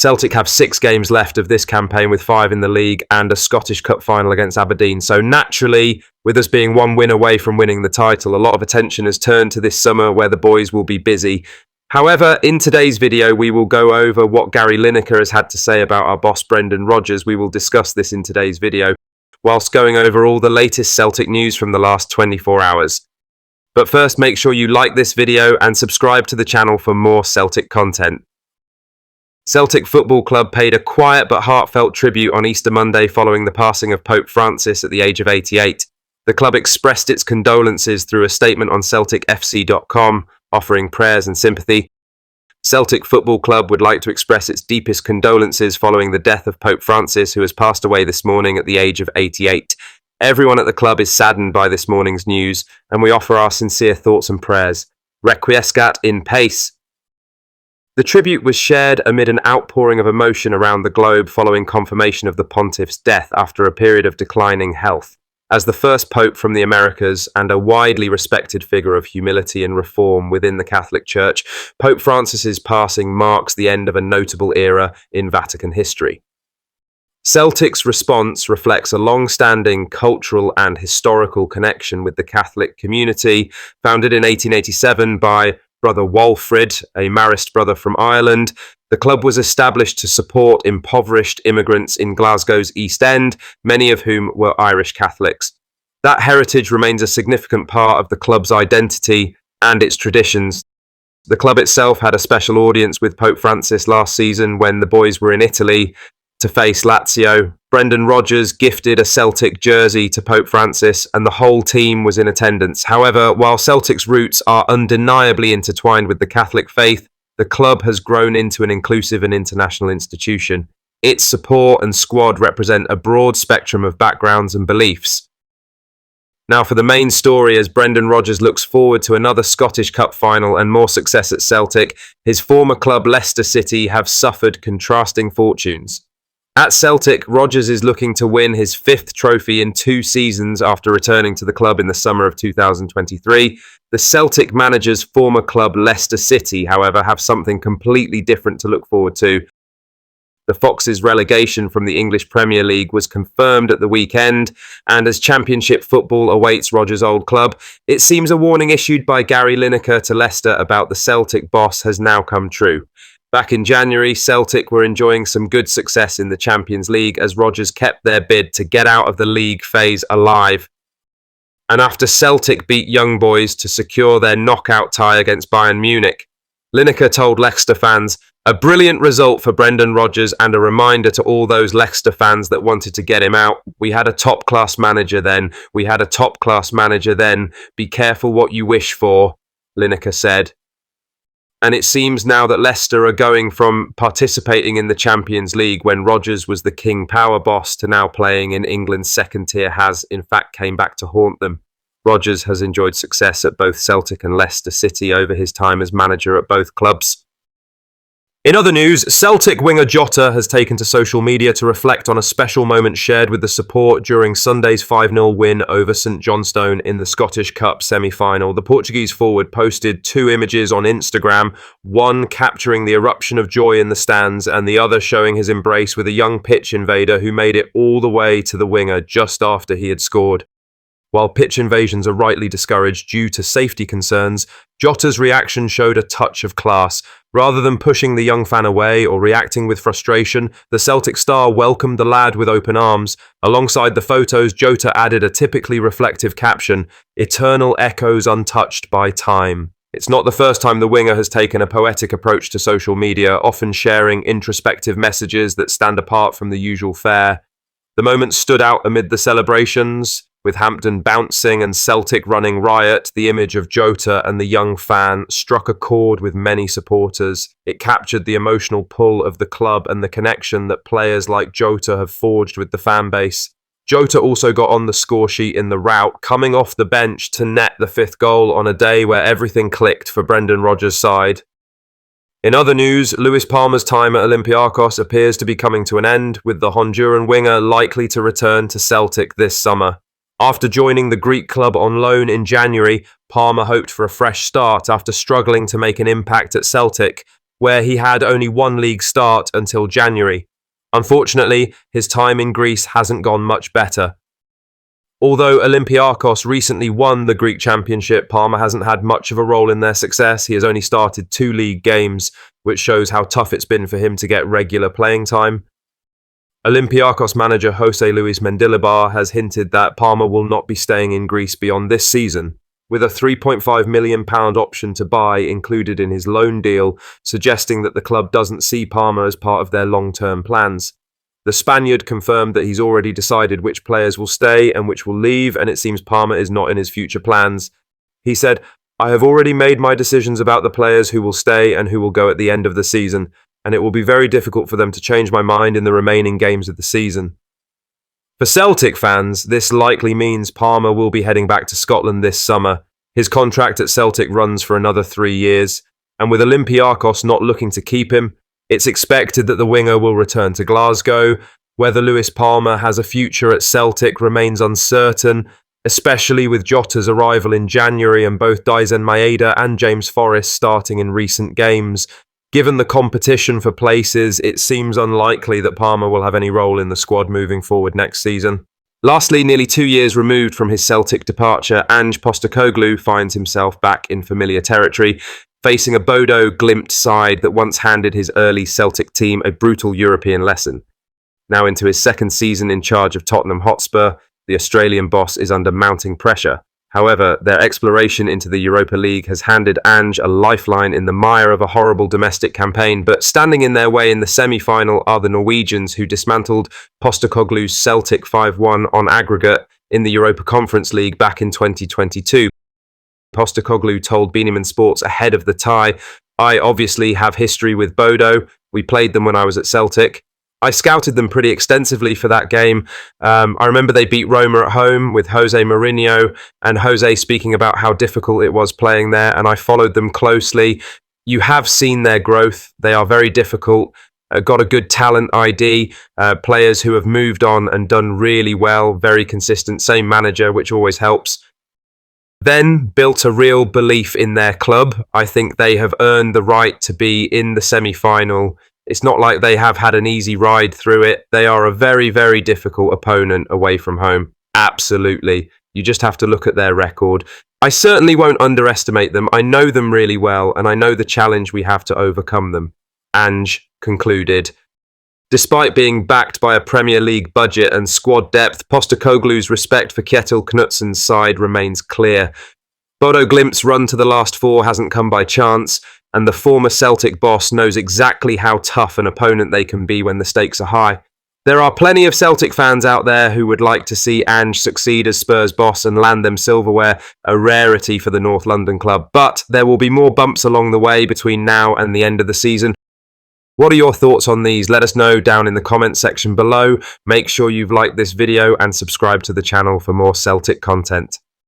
Celtic have 6 games left of this campaign with 5 in the league and a Scottish Cup final against Aberdeen. So naturally, with us being 1 win away from winning the title, a lot of attention has turned to this summer where the boys will be busy. However, in today's video, we will go over what Gary Lineker has had to say about our boss Brendan Rodgers. We will discuss this in today's video, whilst going over all the latest Celtic news from the last 24 hours. But first, make sure you like this video and subscribe to the channel for more Celtic content. Celtic Football Club paid a quiet but heartfelt tribute on Easter Monday following the passing of Pope Francis at the age of 88. The club expressed its condolences through a statement on CelticFC.com, offering prayers and sympathy. Celtic Football Club would like to express its deepest condolences following the death of Pope Francis, who has passed away this morning at the age of 88. Everyone at the club is saddened by this morning's news, and we offer our sincere thoughts and prayers. Requiescat in pace. The tribute was shared amid an outpouring of emotion around the globe following confirmation of the pontiff's death after a period of declining health. As the first pope from the Americas and a widely respected figure of humility and reform within the Catholic Church, Pope Francis's passing marks the end of a notable era in Vatican history. Celtic's response reflects a long-standing cultural and historical connection with the Catholic community, founded in 1887 by Brother Walfrid, a Marist brother from Ireland. The club was established to support impoverished immigrants in Glasgow's East End, many of whom were Irish Catholics. That heritage remains a significant part of the club's identity and its traditions. The club itself had a special audience with Pope Francis last season when the boys were in Italy to face Lazio. Brendan Rodgers gifted a Celtic jersey to Pope Francis and the whole team was in attendance. However, while Celtic's roots are undeniably intertwined with the Catholic faith, the club has grown into an inclusive and international institution. Its support and squad represent a broad spectrum of backgrounds and beliefs. Now for the main story, as Brendan Rodgers looks forward to another Scottish Cup final and more success at Celtic, his former club Leicester City have suffered contrasting fortunes. At Celtic, Rodgers is looking to win his 5th trophy in 2 seasons after returning to the club in the summer of 2023. The Celtic manager's former club Leicester City, however, have something completely different to look forward to. The Foxes' relegation from the English Premier League was confirmed at the weekend, and as Championship football awaits Rodgers' old club, it seems a warning issued by Gary Lineker to Leicester about the Celtic boss has now come true. Back in January, Celtic were enjoying some good success in the Champions League as Rodgers kept their bid to get out of the league phase alive. And after Celtic beat Young Boys to secure their knockout tie against Bayern Munich, Lineker told Leicester fans, "A brilliant result for Brendan Rodgers and a reminder to all those Leicester fans that wanted to get him out. We had a top-class manager then. We had a top-class manager then. Be careful what you wish for," Lineker said. And it seems now that Leicester are going from participating in the Champions League when Rodgers was the king power boss to now playing in England's second tier has, in fact, came back to haunt them. Rodgers has enjoyed success at both Celtic and Leicester City over his time as manager at both clubs. In other news, Celtic winger Jota has taken to social media to reflect on a special moment shared with the support during Sunday's 5-0 win over St Johnstone in the Scottish Cup semi-final. The Portuguese forward posted 2 images on Instagram, one capturing the eruption of joy in the stands and the other showing his embrace with a young pitch invader who made it all the way to the winger just after he had scored. While pitch invasions are rightly discouraged due to safety concerns, Jota's reaction showed a touch of class. Rather than pushing the young fan away or reacting with frustration, the Celtic star welcomed the lad with open arms. Alongside the photos, Jota added a typically reflective caption, "Eternal echoes untouched by time." It's not the first time the winger has taken a poetic approach to social media, often sharing introspective messages that stand apart from the usual fare. The moment stood out amid the celebrations. With Hampden bouncing and Celtic running riot, the image of Jota and the young fan struck a chord with many supporters. It captured the emotional pull of the club and the connection that players like Jota have forged with the fan base. Jota also got on the score sheet in the rout, coming off the bench to net the 5th goal on a day where everything clicked for Brendan Rodgers' side. In other news, Luis Palma's time at Olympiacos appears to be coming to an end, with the Honduran winger likely to return to Celtic this summer. After joining the Greek club on loan in January, Palma hoped for a fresh start after struggling to make an impact at Celtic. where he had only one league start until January. Unfortunately, his time in Greece hasn't gone much better. Although Olympiakos recently won the Greek championship, Parma hasn't had much of a role in their success. He has only started 2 league games, which shows how tough it's been for him to get regular playing time. Olympiakos manager Jose Luis Mendilibar has hinted that Parma will not be staying in Greece beyond this season, with a £3.5 million option to buy included in his loan deal, suggesting that the club doesn't see Parma as part of their long-term plans. The Spaniard confirmed that he's already decided which players will stay and which will leave, and it seems Parma is not in his future plans. He said, "I have already made my decisions about the players who will stay and who will go at the end of the season, and it will be very difficult for them to change my mind in the remaining games of the season." For Celtic fans, this likely means Parma will be heading back to Scotland this summer. His contract at Celtic runs for another 3 years, and with Olympiakos not looking to keep him, it's expected that the winger will return to Glasgow. Whether Luis Palma has a future at Celtic remains uncertain, especially with Jota's arrival in January and both Daizen Maeda and James Forrest starting in recent games. Given the competition for places, it seems unlikely that Palma will have any role in the squad moving forward next season. Lastly, nearly 2 years removed from his Celtic departure, Ange Postecoglou finds himself back in familiar territory, facing a Bodo Glimt side that once handed his early Celtic team a brutal European lesson. Now into his second season in charge of Tottenham Hotspur, the Australian boss is under mounting pressure. However, their exploration into the Europa League has handed Ange a lifeline in the mire of a horrible domestic campaign, but standing in their way in the semi-final are the Norwegians, who dismantled Postecoglou's Celtic 5-1 on aggregate in the Europa Conference League back in 2022. Postecoglou told Beanieman Sports ahead of the tie, "I obviously have history with Bodo. We played them when I was at Celtic. I scouted them pretty extensively for that game. I remember they beat Roma at home with Jose Mourinho, and Jose speaking about how difficult it was playing there, and I followed them closely. You have seen their growth. They are very difficult. Got a good talent ID, players who have moved on and done really well, very consistent, same manager, which always helps. Then built a real belief in their club. I think they have earned the right to be in the semi-final. It's not like they have had an easy ride through it. They are a very, very difficult opponent away from home. Absolutely. You just have to look at their record. I certainly won't underestimate them. I know them really well, and I know the challenge we have to overcome them." Ange concluded. Despite being backed by a Premier League budget and squad depth, Postecoglou's respect for Kjetil Knutsen's side remains clear. Bodo Glimt's run to the last 4 hasn't come by chance, and the former Celtic boss knows exactly how tough an opponent they can be when the stakes are high. There are plenty of Celtic fans out there who would like to see Ange succeed as Spurs boss and land them silverware, a rarity for the North London club, but there will be more bumps along the way between now and the end of the season. What are your thoughts on these? Let us know down in the comments section below. Make sure you've liked this video and subscribe to the channel for more Celtic content.